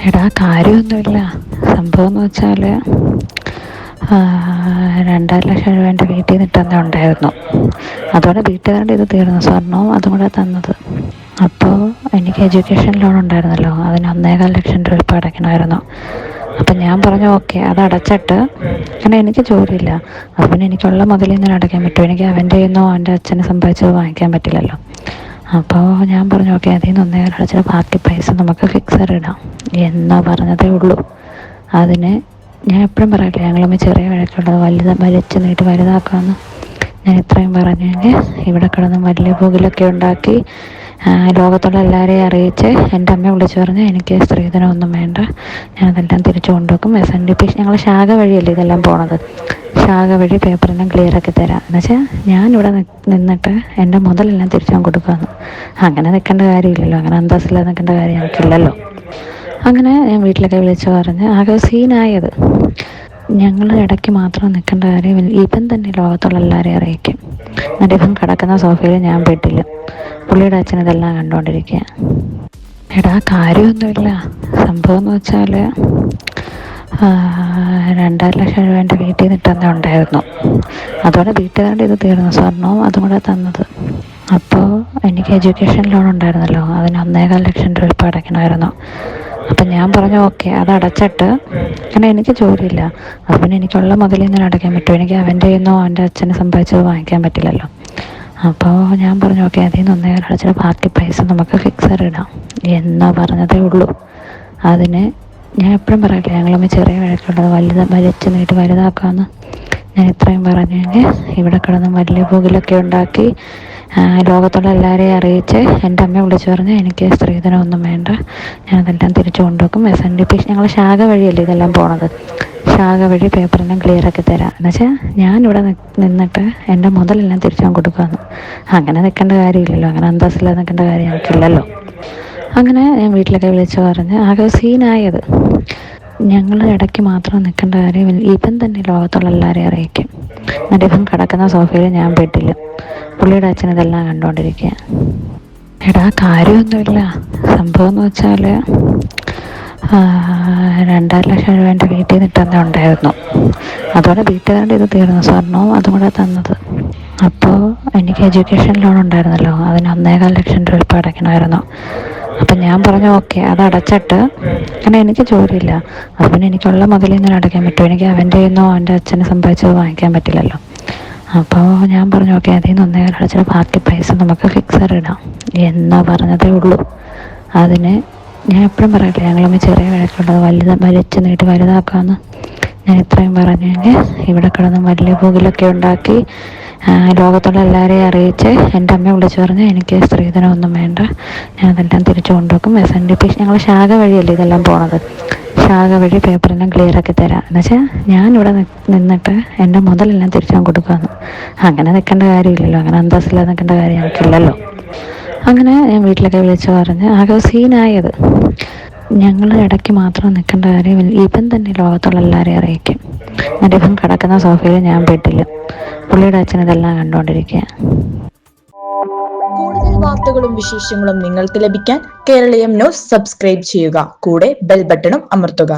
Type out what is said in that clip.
എടാ കാര്യമൊന്നുമില്ല. സംഭവം എന്ന് വെച്ചാൽ 2,50,000 രൂപ എൻ്റെ വീട്ടിൽ നിന്ന് ഇട്ടെന്നെ ഉണ്ടായിരുന്നു. അതോടെ വീട്ടുകാരുടെ ഇത് തീർന്നു, സ്വർണവും അതും കൂടെ തന്നത്. അപ്പോൾ എനിക്ക് എഡ്യൂക്കേഷൻ ലോൺ ഉണ്ടായിരുന്നല്ലോ, അതിന് 1,15,000 രൂപ ഇപ്പോൾ അടയ്ക്കണമായിരുന്നു. അപ്പം ഞാൻ പറഞ്ഞു ഓക്കെ, അത് അടച്ചിട്ട്, കാരണം എനിക്ക് ജോലിയില്ല, അപ്പം എനിക്കുള്ള മുതലിൽ നിന്ന് അടയ്ക്കാൻ പറ്റും. എനിക്ക് അവൻ്റെ കയ്യിൽ അവൻ്റെ അച്ഛനെ സമ്പാദിച്ചത് വാങ്ങിക്കാൻ പറ്റില്ലല്ലോ. അപ്പോൾ ഞാൻ പറഞ്ഞു ഓക്കെ, അതിൽ നിന്ന് 1,15,000 അടച്ചിട്ട് ബാക്കി പൈസ നമുക്ക് ഫിക്സഡ് ഇടാം എന്നാ പറഞ്ഞതേ ഉള്ളൂ. അതിന് ഞാൻ എപ്പോഴും പറയില്ല, ഞങ്ങളമ്മ ചെറിയ വഴക്കുള്ളത് വലിച്ചു നീട്ടി വലുതാക്കാമെന്ന്. ഞാൻ ഇത്രയും പറഞ്ഞെങ്കിൽ ഇവിടെ കിടന്ന് വലിയ പുകിലൊക്കെ ഉണ്ടാക്കി ലോകത്തുള്ള എല്ലാവരെയും അറിയിച്ച് എൻ്റെ അമ്മയെ വിളിച്ചു പറഞ്ഞ് എനിക്ക് സ്ത്രീധനമൊന്നും വേണ്ട, ഞാനതെല്ലാം തിരിച്ചു കൊണ്ടുവെക്കും. SNDP ഞങ്ങൾ ശാഖ വഴിയല്ലേ ഇതെല്ലാം പോണത്, ശാഖ വഴി പേപ്പറെല്ലാം ക്ലിയറാക്കി തരാം. എന്നുവെച്ചാൽ ഞാനിവിടെ നിന്നിട്ട് എൻ്റെ മുതലെല്ലാം തിരിച്ചു കൊടുക്കാമെന്ന്. അങ്ങനെ നിൽക്കേണ്ട കാര്യമില്ലല്ലോ, അങ്ങനെ അന്തസ്സില്ലാതെ നിൽക്കേണ്ട കാര്യം എനിക്കില്ലല്ലോ. അങ്ങനെ ഞാൻ വീട്ടിലൊക്കെ വിളിച്ച് പറഞ്ഞ് ആകെ സീനായത്. ഞങ്ങൾ ഇടയ്ക്ക് മാത്രം നിൽക്കേണ്ട കാര്യം, ഇവൻ തന്നെ ലോകത്തുള്ള എല്ലാവരെയും അറിയിക്കും. എന്നിട്ട് ഇവൻ കിടക്കുന്ന സോഫയിൽ ഞാൻ ബെഡിൽ, പുള്ളിയുടെ അച്ഛൻ ഇതെല്ലാം കണ്ടുകൊണ്ടിരിക്കുക. എടാ കാര്യമൊന്നുമില്ല. സംഭവം എന്ന് വെച്ചാൽ 2,50,000 രൂപ എൻ്റെ വീട്ടിൽ നിന്ന് ഇട്ടെന്നെ ഉണ്ടായിരുന്നു. അതോടെ വീട്ടുകാരുടെ ഇത് തീർന്നു, സ്വർണവും അതും കൂടെ തന്നത്. അപ്പോൾ എനിക്ക് എഡ്യൂക്കേഷൻ ലോൺ ഉണ്ടായിരുന്നല്ലോ, അതിന് 1,15,000 രൂപ ഇപ്പോൾ അടയ്ക്കണമായിരുന്നു. അപ്പം ഞാൻ പറഞ്ഞു ഓക്കെ, അത് അടച്ചിട്ട്, കാരണം എനിക്ക് ജോലിയില്ല, അപ്പം എനിക്കുള്ള മുതലിൽ നിന്ന് അടയ്ക്കാൻ പറ്റും. എനിക്ക് അവൻ്റെ കയ്യിൽ അവൻ്റെ അച്ഛനെ സമ്പാദിച്ചത് വാങ്ങിക്കാൻ പറ്റില്ലല്ലോ. അപ്പോൾ ഞാൻ പറഞ്ഞു ഓക്കെ, അതിൽ നിന്ന് 1,15,000 അടച്ചിട്ട് ബാക്കി പൈസ നമുക്ക് ഫിക്സഡ് ഇടാം എന്നാ പറഞ്ഞതേ ഉള്ളൂ. അതിന് ഞാൻ എപ്പോഴും പറയില്ല, ഞങ്ങളമ്മ ചെറിയ വഴക്കുള്ളത് വലിച്ചു നീട്ടി വലുതാക്കാമെന്ന്. ഞാൻ ഇത്രയും പറഞ്ഞെങ്കിൽ ഇവിടെ കിടന്ന് വലിയ പുകിലൊക്കെ ഉണ്ടാക്കി ലോകത്തുള്ള എല്ലാവരെയും അറിയിച്ച് എൻ്റെ അമ്മയെ വിളിച്ചു പറഞ്ഞ് എനിക്ക് സ്ത്രീധനമൊന്നും വേണ്ട, ഞാനതെല്ലാം തിരിച്ചു കൊണ്ടുവെക്കും. SNDP ഞങ്ങൾ ശാഖ വഴിയല്ലേ ഇതെല്ലാം പോണത്, ശാഖ വഴി പേപ്പറെല്ലാം ക്ലിയറാക്കി തരാം. എന്നുവെച്ചാൽ ഞാനിവിടെ നിന്നിട്ട് എൻ്റെ മുതലെല്ലാം തിരിച്ചു കൊടുക്കാമെന്ന്. അങ്ങനെ നിൽക്കേണ്ട കാര്യമില്ലല്ലോ, അങ്ങനെ അന്തസ്സില്ലാതെ നിൽക്കേണ്ട കാര്യം എനിക്കില്ലല്ലോ. അങ്ങനെ ഞാൻ വീട്ടിലൊക്കെ വിളിച്ച് പറഞ്ഞ് ആകെ സീനായത്. ഞങ്ങൾ ഇടയ്ക്ക് മാത്രം നിൽക്കേണ്ട കാര്യം, ഇവൻ തന്നെ ലോകത്തുള്ള എല്ലാവരെയും അറിയിക്കും. എന്നിട്ട് ഇവൻ കിടക്കുന്ന സോഫയിൽ ഞാൻ ബെഡിൽ, പുള്ളിയുടെ അച്ഛൻ ഇതെല്ലാം കണ്ടുകൊണ്ടിരിക്കുക. എടാ കാര്യമൊന്നുമില്ല. സംഭവം എന്ന് വെച്ചാൽ 2,50,000 രൂപ എൻ്റെ വീട്ടിൽ നിന്ന് ഇട്ടെന്നെ ഉണ്ടായിരുന്നു. അതോടെ വീട്ടുകാരുടെ ഇത് തീർന്നു, സ്വർണവും അതും കൂടെ തന്നത്. അപ്പോൾ എനിക്ക് എഡ്യൂക്കേഷൻ ലോൺ ഉണ്ടായിരുന്നല്ലോ, അതിന് 1,15,000 രൂപ ഇപ്പോൾ അടയ്ക്കണമായിരുന്നു. അപ്പം ഞാൻ പറഞ്ഞു ഓക്കെ, അത് അടച്ചിട്ട്, കാരണം എനിക്ക് ജോലിയില്ല, അപ്പം എനിക്കുള്ള മുതലിൽ നിന്ന് അടയ്ക്കാൻ പറ്റും. എനിക്ക് അവൻ്റെ കയ്യിൽ അവൻ്റെ അച്ഛനെ സമ്പാദിച്ചത് വാങ്ങിക്കാൻ പറ്റില്ലല്ലോ. അപ്പോൾ ഞാൻ പറഞ്ഞു ഓക്കെ, അതിൽ നിന്ന് 1,15,000 അടച്ചിട്ട് ബാക്കി പൈസ നമുക്ക് ഫിക്സഡ് ഇടാം എന്നാ പറഞ്ഞതേ ഉള്ളൂ. അതിന് ഞാൻ എപ്പോഴും പറയില്ല, ഞങ്ങളമ്മ ചെറിയ വഴക്കുള്ളത് വലിച്ചു നീട്ടി വലുതാക്കാമെന്ന്. ഞാൻ ഇത്രയും പറഞ്ഞെങ്കിൽ ഇവിടെ കിടന്ന് വലിയ പുകിലൊക്കെ ഉണ്ടാക്കി ലോകത്തുള്ള എല്ലാവരെയും അറിയിച്ച് എൻ്റെ അമ്മയെ വിളിച്ചു പറഞ്ഞ് എനിക്ക് സ്ത്രീധനമൊന്നും വേണ്ട, ഞാനതെല്ലാം തിരിച്ചു കൊണ്ടുവെക്കും. SNDP ഞങ്ങൾ ശാഖ വഴിയല്ലേ ഇതെല്ലാം പോണത്, ശാഖ വഴി പേപ്പറെല്ലാം ക്ലിയറാക്കി തരാം. എന്നുവെച്ചാൽ ഞാനിവിടെ നിന്നിട്ട് എൻ്റെ മുതലെല്ലാം തിരിച്ചു കൊടുക്കാമെന്ന്. അങ്ങനെ നിൽക്കേണ്ട കാര്യമില്ലല്ലോ, അങ്ങനെ അന്തസ്സില്ലാതെ നിൽക്കേണ്ട കാര്യം എനിക്കില്ലല്ലോ. അങ്ങനെ ഞാൻ വീട്ടിലൊക്കെ വിളിച്ച് പറഞ്ഞ് ആകെ സീനായത്. ഞങ്ങൾ ഇടയ്ക്ക് മാത്രം നിൽക്കേണ്ട കാര്യം, ഇവൻ തന്നെ ലോകത്തുള്ള എല്ലാവരെയും അറിയിക്കും. എന്നിട്ട് ഇവൻ കിടക്കുന്ന സോഫയിൽ ഞാൻ ബെഡിൽ, പുള്ളിയുടെ അച്ഛൻ ഇതെല്ലാം കണ്ടുകൊണ്ടിരിക്കുക. കൂടുതൽ വാർത്തകളും വിശേഷങ്ങളും നിങ്ങൾക്ക് ലഭിക്കാൻ കേരളീയം ന്യൂസ് സബ്സ്ക്രൈബ് ചെയ്യുക. കൂടെ ബെൽ ബട്ടണും അമർത്തുക.